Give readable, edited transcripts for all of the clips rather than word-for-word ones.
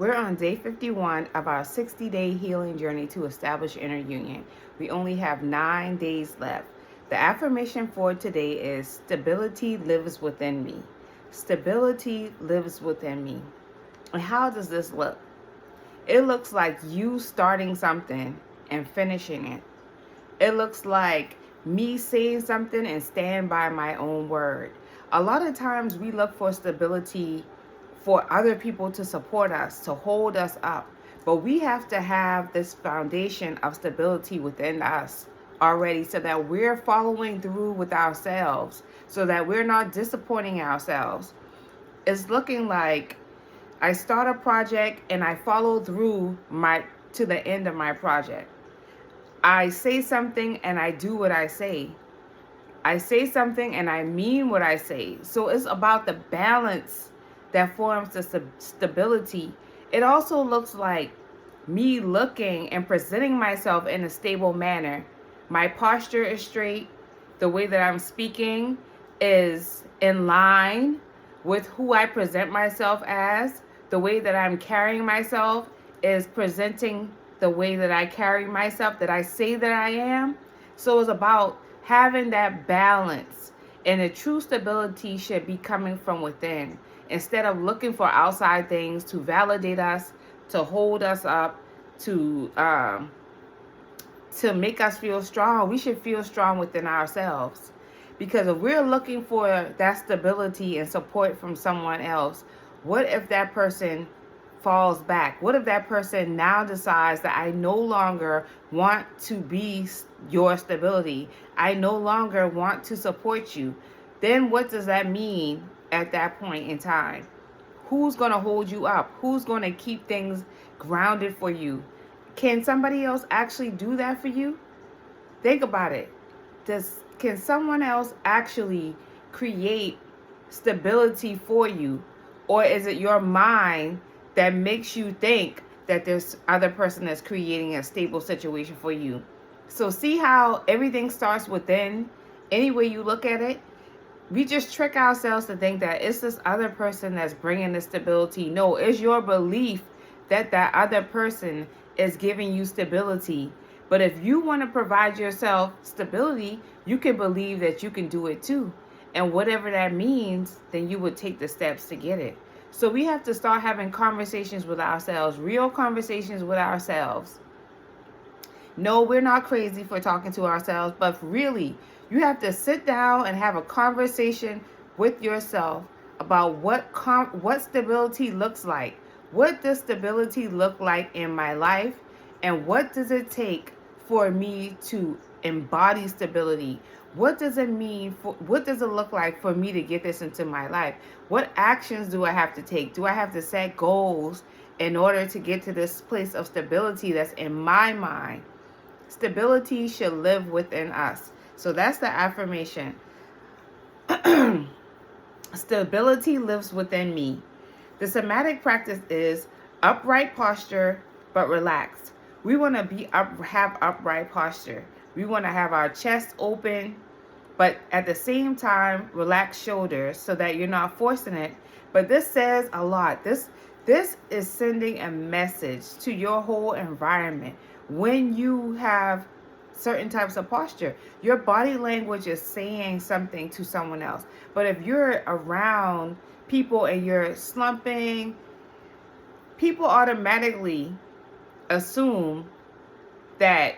We're on day 51 of our 60-day healing journey to establish inner union. We only have 9 days left. The affirmation for today is stability lives within me. Stability lives within me. And how does this look? It looks like you starting something and finishing it. It looks like me saying something and stand by my own word. A lot of times we look for stability for other people to support us, to hold us up. But we have to have this foundation of stability within us already so that we're following through with ourselves, so that we're not disappointing ourselves. It's looking like I start a project and I follow through to the end of my project. I say something and I do what I say. I say something and I mean what I say. So it's about the balance that forms the stability. It also looks like me looking and presenting myself in a stable manner. My posture is straight. The way that I'm speaking is in line with who I present myself as. The way that I'm carrying myself is presenting the way that I carry myself, that I say that I am. So it's about having that balance. And the true stability should be coming from within, instead of looking for outside things to validate us, to hold us up, to make us feel strong. We should feel strong within ourselves. Because if we're looking for that stability and support from someone else, what if that person falls back? What if that person now decides that I no longer want to be your stability? I no longer want to support you. Then what does that mean at that point in time? Who's going to hold you up? Who's going to keep things grounded for you? Can somebody else actually do that for you? Think about it. Can someone else actually create stability for you? Or is it your mind that makes you think that there's other person that's creating a stable situation for you? So see how everything starts within. Any way you look at it, we just trick ourselves to think that it's this other person that's bringing the stability. No, it's your belief that that other person is giving you stability. But if you want to provide yourself stability, you can believe that you can do it too. And whatever that means, then you would take the steps to get it. So we have to start having conversations with ourselves, real conversations with ourselves. No, we're not crazy for talking to ourselves, but really, you have to sit down and have a conversation with yourself about what stability looks like. What does stability look like in my life? And what does it take for me to embody stability? What does it mean? What does it look like for me to get this into my life? What actions do I have to take? Do I have to set goals in order to get to this place of stability that's in my mind? Stability should live within us. So that's the affirmation. Stability lives within me. The somatic practice is upright posture, but relaxed. We want to have upright posture. We want to have our chest open, but at the same time, relaxed shoulders so that you're not forcing it. But this says a lot. This is sending a message to your whole environment. When you have certain types of posture, your body language is saying something to someone else. But if you're around people and you're slumping, people automatically assume that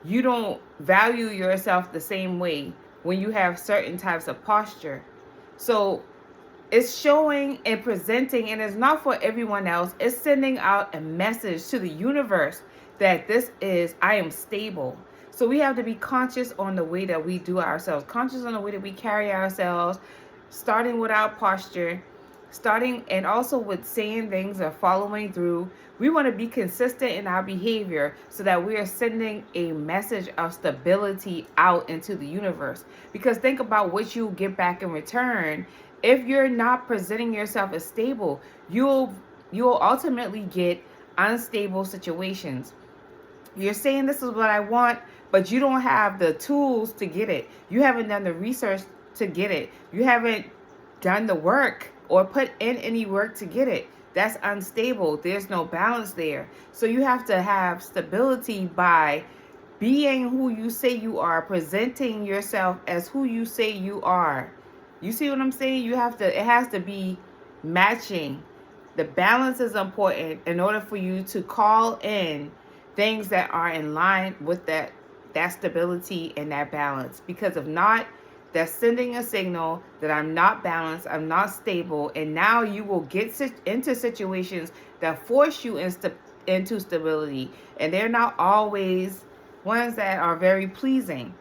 you don't value yourself the same way when you have certain types of posture. So it's showing and presenting, and it's not for everyone else. It's sending out a message to the universe that I am stable. So we have to be conscious on the way that we do ourselves, conscious on the way that we carry ourselves, starting with our posture, and also with saying things or following through. We want to be consistent in our behavior so that we are sending a message of stability out into the universe. Because think about what you get back in return. If you're not presenting yourself as stable, you'll ultimately get unstable situations. You're saying this is what I want, but you don't have the tools to get it. You haven't done the research to get it. You haven't done the work or put in any work to get it. That's unstable. There's no balance there. So you have to have stability by being who you say you are, presenting yourself as who you say you are. You see what I'm saying? It has to be matching. The balance is important in order for you to call in things that are in line with that stability and that balance. Because if not, that's sending a signal that I'm not balanced, I'm not stable, and now you will get into situations that force you into stability, and they're not always ones that are very pleasing.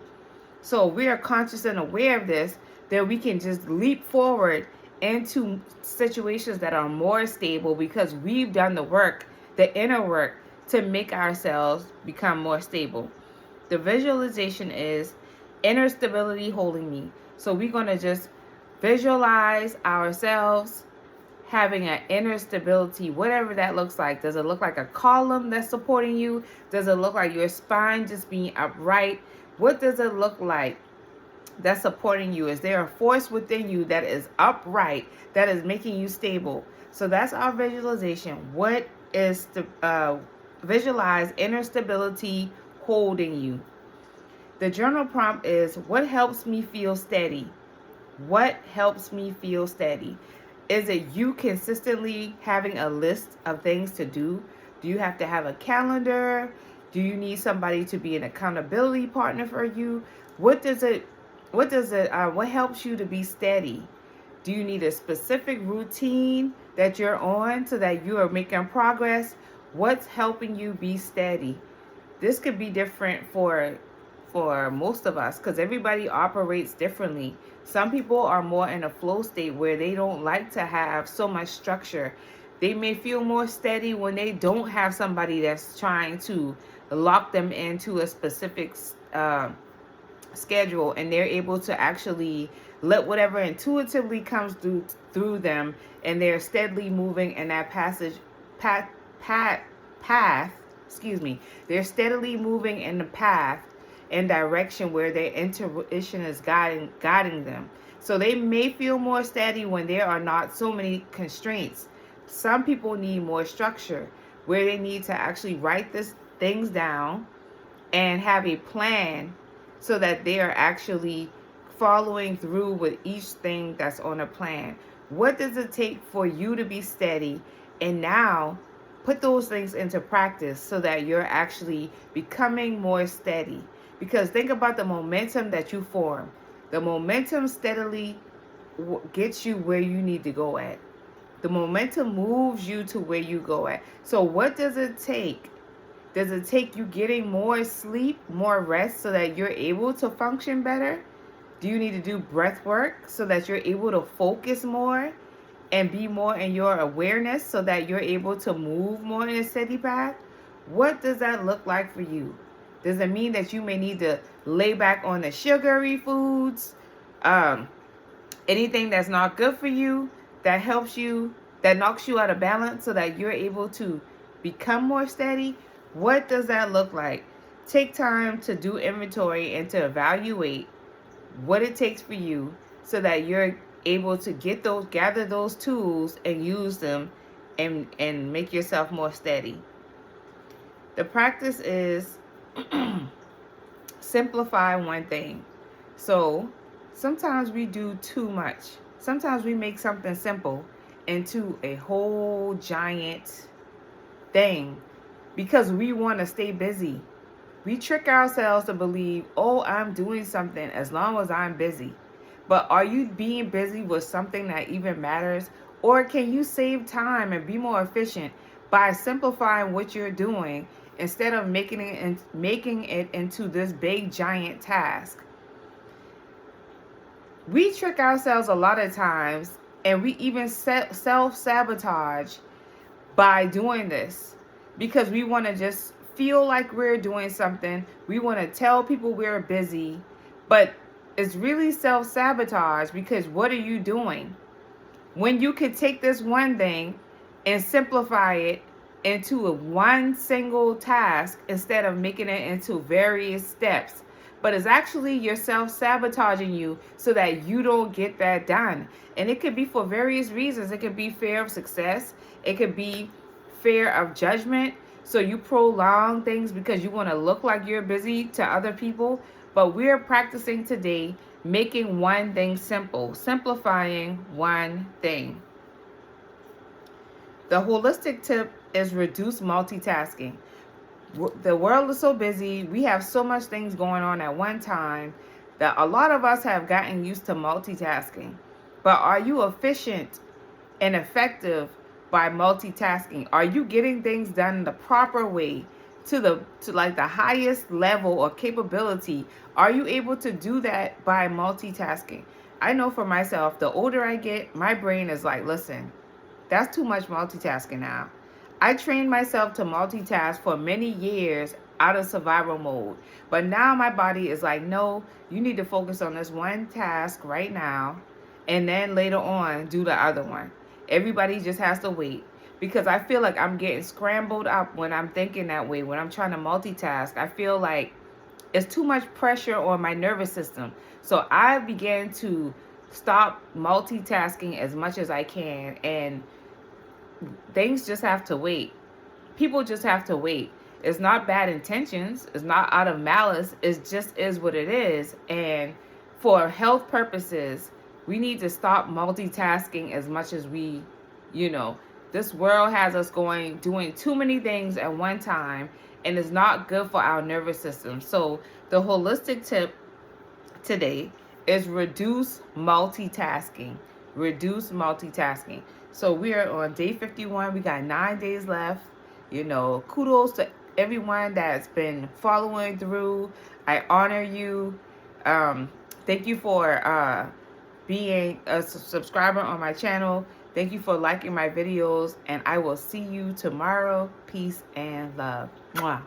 So we are conscious and aware of this, that we can just leap forward into situations that are more stable because we've done the work, the inner work, to make ourselves become more stable. The visualization is inner stability holding me. So we're going to just visualize ourselves having an inner stability, whatever that looks like. Does it look like a column that's supporting you? Does it look like your spine just being upright? What does it look like that's supporting you? Is there a force within you that is upright, that is making you stable? So that's our visualization. What is the visualize inner stability holding you? The journal prompt is, what helps me feel steady? What helps me feel steady? Is it you consistently having a list of things to do? Do you have to have a calendar? Do you need somebody to be an accountability partner for you? What helps you to be steady? Do you need a specific routine that you're on so that you are making progress? What's helping you be steady? This could be different for most of us because everybody operates differently. Some people are more in a flow state where they don't like to have so much structure. They may feel more steady when they don't have somebody that's trying to lock them into a specific schedule, and they're able to actually let whatever intuitively comes through them, and they're steadily moving in that path. Excuse me. They're steadily moving in the path and direction where their intuition is guiding them. So they may feel more steady when there are not so many constraints. Some people need more structure, where they need to actually write things down and have a plan so that they are actually following through with each thing that's on a plan. What does it take for you to be steady? And now put those things into practice so that you're actually becoming more steady. Because think about the momentum that you form. The momentum steadily gets you where you need to go at. The momentum moves you to where you go at. So what does it take? Does it take you getting more sleep, more rest so that you're able to function better? Do you need to do breath work so that you're able to focus more and be more in your awareness so that you're able to move more in a steady path? What does that look like for you? Does it mean that you may need to lay back on the sugary foods? Anything that's not good for you, that helps you, that knocks you out of balance so that you're able to become more steady? What does that look like? Take time to do inventory and to evaluate what it takes for you so that you're able to gather those tools and use them and make yourself more steady. The practice is simplify one thing. So sometimes we do too much. Sometimes we make something simple into a whole giant thing because we want to stay busy. We trick ourselves to believe, oh, I'm doing something as long as I'm busy. But are you being busy with something that even matters? Or can you save time and be more efficient by simplifying what you're doing instead of making it into this big giant task? We trick ourselves a lot of times, and we even self-sabotage by doing this because we want to just feel like we're doing something. We want to tell people we're busy, but it's really self-sabotage because what are you doing? When you could take this one thing and simplify it into one single task instead of making it into various steps. but it's actually yourself sabotaging you so that you don't get that done. And it could be for various reasons. It could be fear of success. It could be fear of judgment. So you prolong things because you want to look like you're busy to other people. But we're practicing today making one thing simple, simplifying one thing. The holistic tip is reduce multitasking. The world is so busy. We have so much things going on at one time that a lot of us have gotten used to multitasking. But are you efficient and effective by multitasking? Are you getting things done the proper way to like the highest level or capability? Are you able to do that by multitasking? I know for myself, the older I get, my brain is like, listen, that's too much multitasking now. I trained myself to multitask for many years out of survival mode. But now my body is like, no, you need to focus on this one task right now, and then later on do the other one. Everybody just has to wait, because I feel like I'm getting scrambled up when I'm thinking that way. When I'm trying to multitask, I feel like it's too much pressure on my nervous system. So I began to stop multitasking as much as I can, and things just have to wait. People just have to wait. It's not bad intentions. It's not out of malice. It just is what it is. And for health purposes, we need to stop multitasking as much as we, this world has us doing too many things at one time, and it's not good for our nervous system. So the holistic tip today is reduce multitasking. Reduce multitasking. So we are on day 51. We got 9 days left. Kudos to everyone that's been following through. I honor you. Thank you for being a subscriber on my channel. Thank you for liking my videos. And I will see you tomorrow. Peace and love. Mwah.